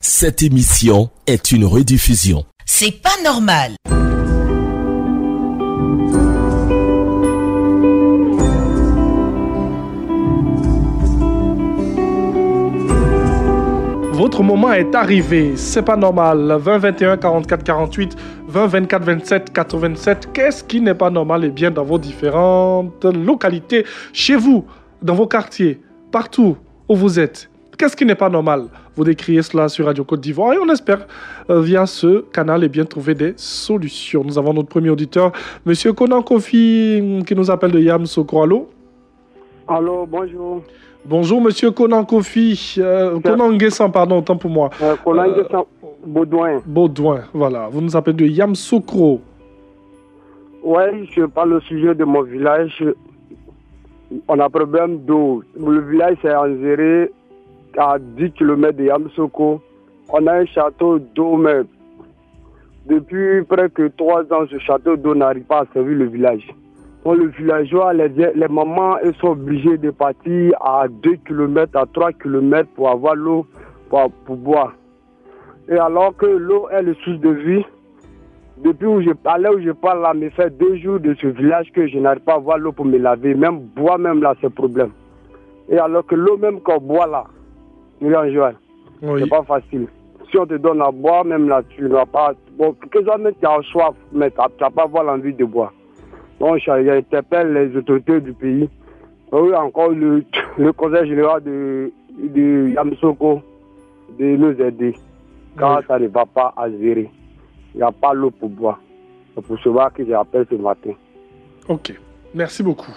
Cette émission est une rediffusion. C'est pas normal. Votre moment est arrivé, c'est pas normal. 20 21 44 48, 20 24 27 87. Qu'est-ce qui n'est pas normal? Eh bien, dans vos différentes localités, chez vous, dans vos quartiers, partout où vous êtes. Qu'est-ce qui n'est pas normal? Vous décriez cela sur Radio Côte d'Ivoire et on espère, via ce canal, eh bien, trouver des solutions. Nous avons notre premier auditeur, Monsieur Conan Kofi, qui nous appelle de Yamoussoukro. Allô? Allô, bonjour. Bonjour, Monsieur Conan Kofi. Conan Nguessan, pardon, autant pour moi. Conan Nguessan, Baudouin. Baudouin, voilà. Vous nous appelez de Yamoussoukro. Oui, je parle au sujet de mon village. On a problème d'eau. Le village est enserré à 10 km de Yamoussoukro. On a un château d'eau, mais depuis près que 3 ans, ce château d'eau n'arrive pas à servir le village. Donc, le villageois, les mamans, elles sont obligées de partir à 2 km, à 3 km pour avoir l'eau pour boire. Et alors que l'eau est le source de vie, depuis où je parle là, me fait 2 jours de ce village que je n'arrive pas à avoir l'eau pour me laver, même boire même là, c'est problème. Et alors que l'eau même qu'on boit là, oui. C'est pas facile. Si on te donne à boire, même là, tu n'as pas... Bon, quelquefois, tu as soif, mais tu n'as pas avoir l'envie de boire. Donc, j'interpelle les autorités du pays. Oui, encore le conseil général de Yamoussoukro de nous aider. Car ça ne va pas à gérer. Il n'y a pas l'eau pour boire. C'est pour cela que j'appelle ce matin. Ok, merci beaucoup.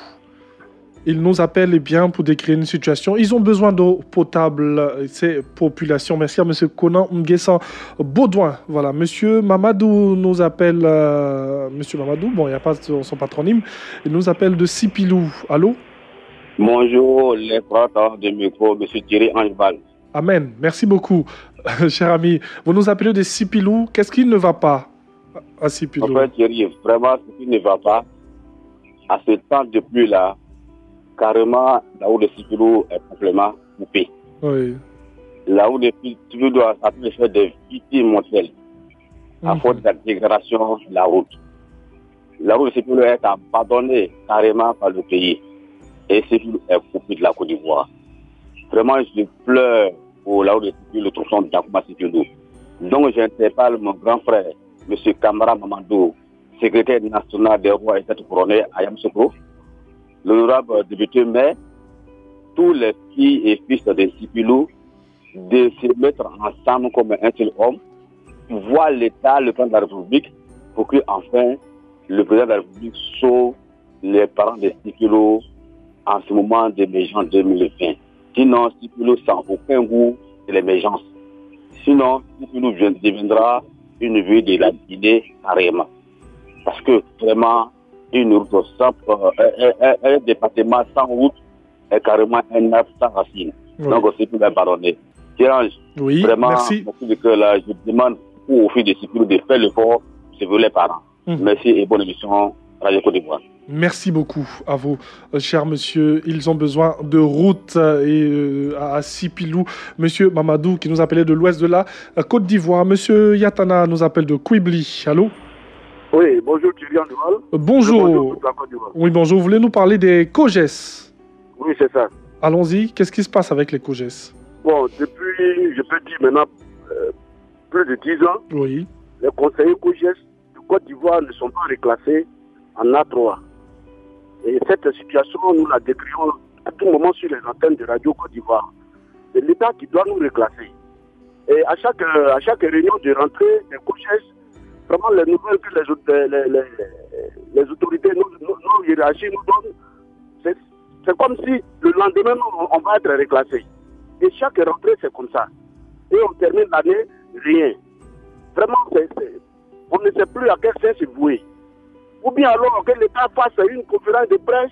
Ils nous appellent eh bien, pour décrire une situation. Ils ont besoin d'eau potable, ces populations. Merci à M. Conan Nguessan Baudouin. Voilà, M. Mamadou nous appelle... M. Mamadou, bon, il n'y a pas son patronyme. Il nous appelle de Sipilou. Allô? Bonjour, les frères de micro, M. Thierry Angeval. Amen. Merci beaucoup, cher ami. Vous nous appelez de Sipilou. Qu'est-ce qui ne va pas à Sipilou? En fait, Thierry, vraiment, ce qui ne va pas, à ce temps de pluie-là, carrément, la route de Sipilou est complètement coupée. Oui. La route de Sipilou doit faire des victimes mortelles à faute d'intégration de la route. La route de Sipilou est abandonnée carrément par le pays. Et Sipilou est coupée de la Côte d'Ivoire. Vraiment, je pleure pour la route de Sipilou, le tronçon d'Akouma Sipilou. Donc, j'interpelle mon grand frère, M. Kamara Mamadou, secrétaire national des rois et têtes couronnées à Yamoussoukro, l'honorable député maire, tous les filles et fils de Sipilou, de se mettre ensemble comme un seul homme, voir l'État, le président de la République, pour que enfin le président de la République sauve les parents de Sipilou en ce moment d'émergence 2020. Sinon, Sipilou sans aucun goût de l'émergence. Sinon, Sipilou deviendra une ville de la Guinée carrément. Parce que vraiment, une route un département sans route est carrément un arbre sans racine. Oui. Donc, c'est tout abandonné. Oui, vraiment, merci. Là, je demande au fils de Sipilou de faire l'effort pour les parents. Merci et bonne émission, Radio Côte d'Ivoire. Merci beaucoup à vous, cher monsieur. Ils ont besoin de routes à Sipilou. Monsieur Mamadou, qui nous appelait de l'ouest de la Côte d'Ivoire. Monsieur Yatana nous appelle de Kouibli. Allô? Oui, bonjour Thierry Angeval. Bonjour. Oui, bonjour. Vous voulez nous parler des COGES? Oui, c'est ça. Allons-y. Qu'est-ce qui se passe avec les COGES? Bon, depuis, je peux dire maintenant, plus de 10 ans, oui, les conseillers COGES de Côte d'Ivoire ne sont pas reclassés en A3. Et cette situation, nous la décrions à tout moment sur les antennes de Radio Côte d'Ivoire. C'est l'État qui doit nous reclasser. Et à chaque réunion de rentrée des COGES, vraiment les nouvelles que les autorités, nos hiérarchies nous donnent, c'est comme si le lendemain, on va être reclassé. Et chaque rentrée, c'est comme ça. Et on termine l'année, rien. Vraiment, on ne sait plus à quel sens se vouer. Ou bien alors que l'État fasse une conférence de presse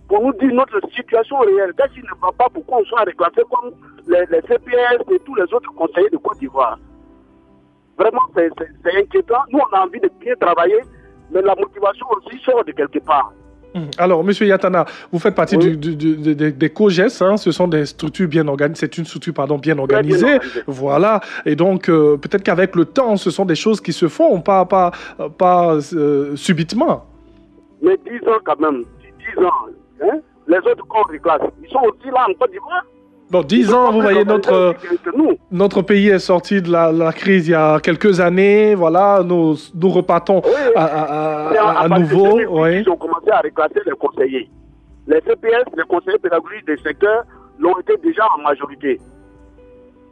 pour nous dire notre situation réelle. Qu'est-ce qui ne va pas, pourquoi on soit reclassé comme les CPS et tous les autres conseillers de Côte d'Ivoire. Vraiment, c'est inquiétant. Nous, on a envie de bien travailler, mais la motivation aussi sort de quelque part. Alors, M. Yatana, vous faites partie Oui. des COGES, hein, ce sont des structures bien organisées, c'est une structure bien organisée, organisée. voilà, et donc peut-être qu'avec le temps, ce sont des choses qui se font, pas subitement. Mais 10 ans quand même, 10 ans, hein? Les autres corps de classe, ils sont aussi là en Côte d'Ivoire. Bon, 10 ans, vous voyez, notre pays est sorti de la crise il y a quelques années, voilà, nous repartons à nouveau. Ils ont commencé à reclasser les conseillers. Les CPS, les conseillers pédagogiques des secteurs, l'ont été déjà en majorité.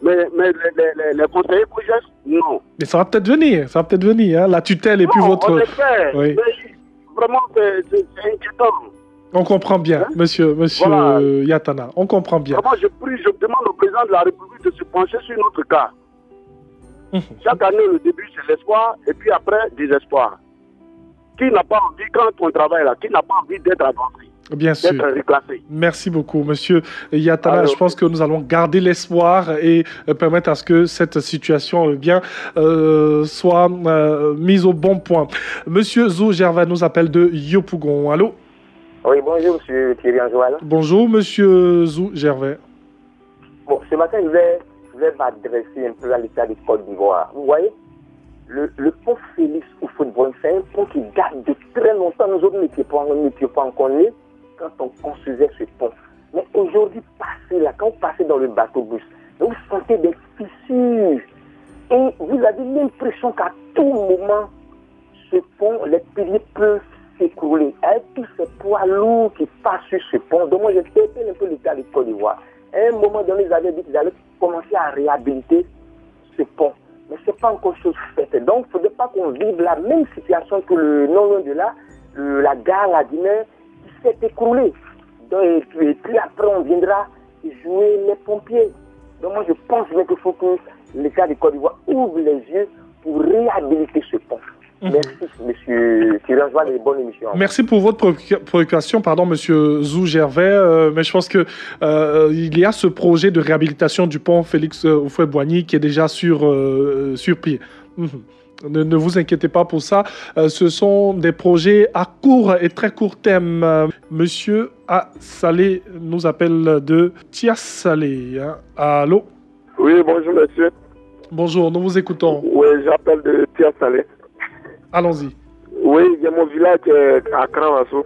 Mais les conseillers COGES, non. Mais ça va peut-être venir, hein. La tutelle et puis votre... En effet, Oui. mais vraiment, c'est inquiétant. On comprend bien, monsieur Voilà. Yatana, on comprend bien. Vraiment, je demande au président de la République de se pencher sur notre cas. Chaque année, le début, c'est l'espoir, et puis après, désespoir. Qui n'a pas envie, quand on travaille là, qui n'a pas envie d'être avancé, Bien sûr. d'être reclassé? Merci beaucoup, monsieur Yatana. Alors, je pense que nous allons garder l'espoir et permettre à ce que cette situation soit mise au bon point. Monsieur Zou Gervais nous appelle de Yopougon. Allô? Oui, bonjour, monsieur Thierry Anjoal. Bonjour, monsieur Zou Gervais. Bon, ce matin, je vais m'adresser un peu à l'État de Côte d'Ivoire. Vous voyez, le pont Félix Houphouët-Boigny, c'est un pont qui date de très longtemps. Nous autres n'étions pas encore nés quand on construisait ce pont. Mais aujourd'hui, quand vous passez dans le bateau-bus, vous sentez des fissures. Et vous avez l'impression qu'à tout moment, ce pont, les piliers peuvent s'écrouler. Avec tous ces poids lourds qui passent sur ce pont. Donc moi, j'interpelle un peu l'État de Côte d'Ivoire. À un moment donné, ils avaient dit qu'ils allaient commencer à réhabiliter ce pont. Mais ce n'est pas encore chose faite. Donc, il ne faudrait pas qu'on vive la même situation que non loin de là, la gare La Guinée qui s'est écroulée. Et puis après, on viendra jouer les pompiers. Donc moi, je pense qu'il faut que l'État de Côte d'Ivoire ouvre les yeux pour réhabiliter ce pont. Merci, monsieur Thierry Anjoal, de bonne émission. Merci pour votre préoccupation, monsieur Zou Gervais. Mais je pense que il y a ce projet de réhabilitation du pont Félix Houphouët-Boigny qui est déjà sur pied. Ne vous inquiétez pas pour ça. Ce sont des projets à court et très court terme. Monsieur Salé nous appelle de Tias-Salé. Hein. Allô? Oui, bonjour monsieur. Bonjour, nous vous écoutons. Oui, j'appelle de Tias-Salé. Allons-y. Oui, il y a mon village à Kravasso.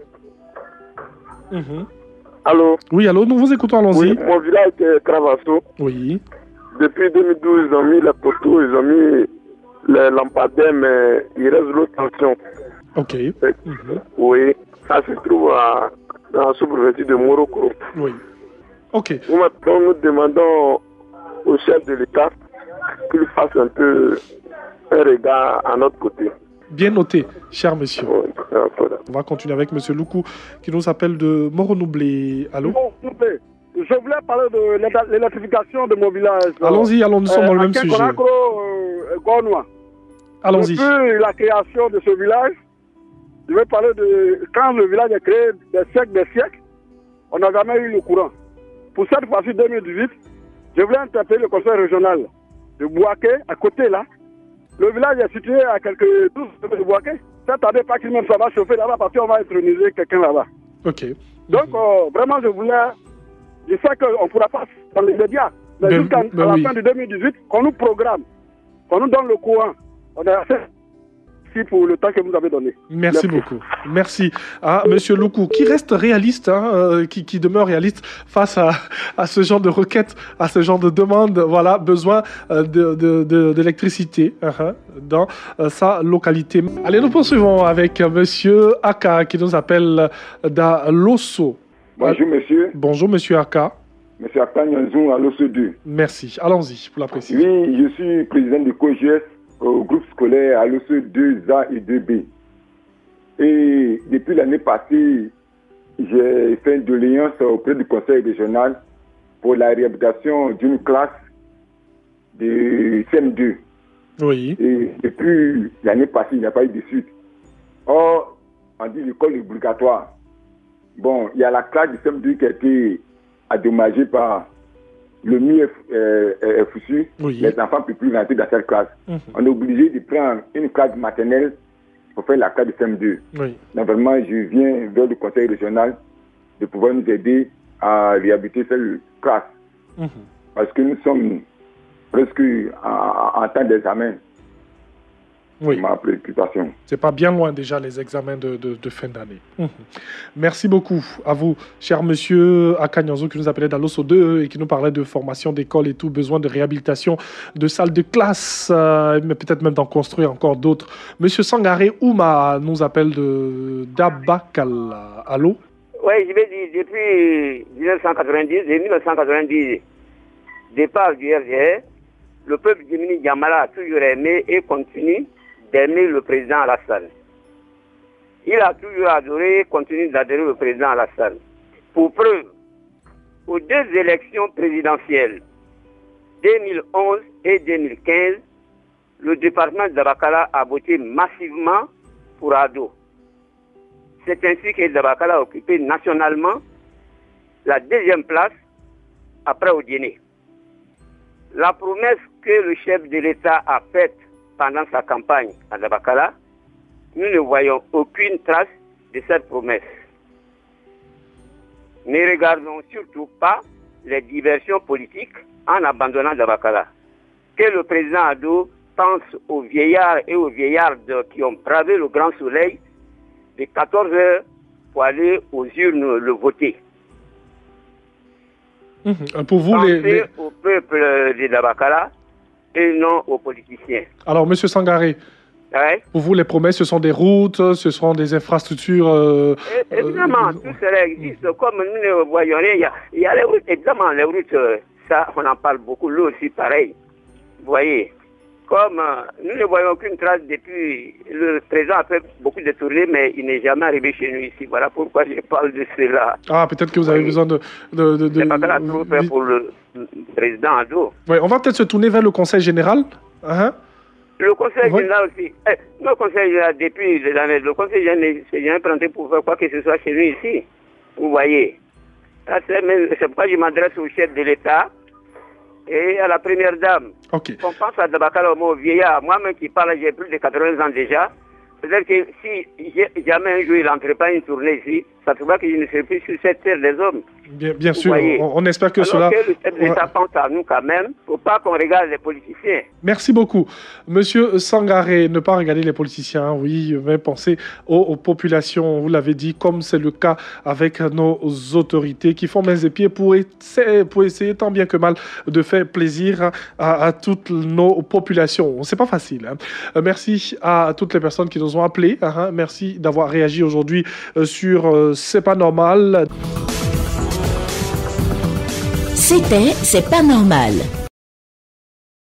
Allô? Oui, allô, nous vous écoutons, allons-y. Oui, mon village est Kravasso. Oui. Depuis 2012, ils ont mis les poteaux, ils ont mis les lampadaires, mais il reste l'autre tension. Ok. Oui, ça se trouve dans la sous-préfecture de Morocco. Oui. Ok. Maintenant, nous demandons au chef de l'État qu'il fasse un peu un regard à notre côté. Bien noté, cher monsieur. Oui, on va continuer avec monsieur Loukou qui nous appelle de Moronoublé. Allô? Bon, je voulais parler de l'électrification de mon village. Allons-y, nous sommes dans le même sujet. Allons-y. Depuis la création de ce village, je vais parler de quand le village est créé des siècles, on n'a jamais eu le courant. Pour cette fois-ci 2018, je voulais interpeller le conseil régional de Bouaké, à côté là. Le village est situé à quelques 12 km de Bouaké. Cette année, pas qu'il même ça va chauffer là-bas parce qu'on va introniser quelqu'un là-bas. Ok. Donc, vraiment, je sais qu'on ne pourra pas dans les médias, mais jusqu'à la fin de 2018, qu'on nous programme, qu'on nous donne le courant. On est assez pour le temps que vous avez donné. Merci beaucoup. Merci à monsieur Loukou, qui reste réaliste, qui demeure réaliste face à ce genre de requêtes, à ce genre de demandes. Voilà, besoin d'électricité dans sa localité. Allez, nous poursuivons avec monsieur Aka qui nous appelle d'Alosso. Bonjour monsieur. Bonjour monsieur Aka. Monsieur Aka Nyanzou à Losso 2. Merci. Allons-y pour la précision. Oui, je suis président de COGES au groupe scolaire à l'OCE 2A et 2B. Et depuis l'année passée, j'ai fait une doléance auprès du conseil régional pour la réhabilitation d'une classe de CM2. Oui. Et depuis l'année passée, il n'y a pas eu de suite. Or, on dit l'école est obligatoire. Bon, il y a la classe de CM2 qui a été endommagée par le MIFSU, oui. Les enfants ne peuvent plus rentrer dans cette classe. On est obligé de prendre une classe maternelle pour faire la carte de CM2. Oui. Donc vraiment, je viens vers le conseil régional de pouvoir nous aider à réhabiliter cette classe. Parce que nous sommes presque en temps d'examen. Oui. C'est ma préoccupation. C'est pas bien loin déjà les examens de fin d'année. Merci beaucoup à vous, cher monsieur Akanyanzo, qui nous appelait d'Aloso 2 et qui nous parlait de formation d'école et tout, besoin de réhabilitation de salles de classe, mais peut-être même d'en construire encore d'autres. Monsieur Sangaré Ouma nous appelle de Dabakala. Allô? Oui, je vais dire, depuis 1990, départ du RGR, le peuple Djimini Diamala a toujours aimé et continue d'aimer le président Alassane. Il a toujours adoré et continue d'adhérer le président Alassane. Pour preuve, aux deux élections présidentielles, 2011 et 2015, le département de Dabakala a voté massivement pour Ado. C'est ainsi que Dabakala a occupé nationalement la deuxième place après Odiéné. La promesse que le chef de l'État a faite pendant sa campagne à Dabakala, nous ne voyons aucune trace de cette promesse. Ne regardons surtout pas les diversions politiques en abandonnant Dabakala. Que le président Ado pense aux vieillards et aux vieillardes qui ont bravé le grand soleil de 14 heures pour aller aux urnes le voter. Pour vous, Pensez au peuple de Dabakala et non aux politiciens. Alors, monsieur Sangaré, ouais. Pour vous, les promesses, ce sont des routes, ce sont des infrastructures... évidemment, tout cela existe. Comme nous ne voyons rien, il y a les routes, évidemment, les routes, ça, on en parle beaucoup, l'eau aussi, pareil. Vous voyez, comme nous ne voyons aucune trace depuis, le président a fait beaucoup de tournées, mais il n'est jamais arrivé chez nous ici. Voilà pourquoi je parle de cela. Ah, peut-être que vous avez besoin de... C'est pas grave, tout fait pour le président Ado. Oui, on va peut-être se tourner vers le Conseil général. Le Conseil général aussi. Le Conseil général, depuis les années, le Conseil général s'est jamais présenté pour faire quoi que ce soit chez nous ici. Vous voyez. C'est pourquoi je m'adresse au chef de l'État et à la première dame. Okay. On pense à Dabakala au mot vieillard. Moi-même qui parle, j'ai plus de 80 ans déjà. C'est-à-dire que si jamais un jour il n'entreprend une tournée ici, ça se voit que je ne serai plus sur cette terre des hommes. Bien sûr, on espère que cela... Alors que le chef de l'État pense à nous quand même, il ne faut pas qu'on regarde les politiciens. Merci beaucoup. Monsieur Sangaré, ne pas regarder les politiciens, oui, mais penser aux populations, vous l'avez dit, comme c'est le cas avec nos autorités qui font main et pieds pour essayer tant bien que mal de faire plaisir à toutes nos populations. C'est pas facile. Merci à toutes les personnes qui nous ont appelés. Merci d'avoir réagi aujourd'hui sur C'est pas normal. C'était C'est pas normal.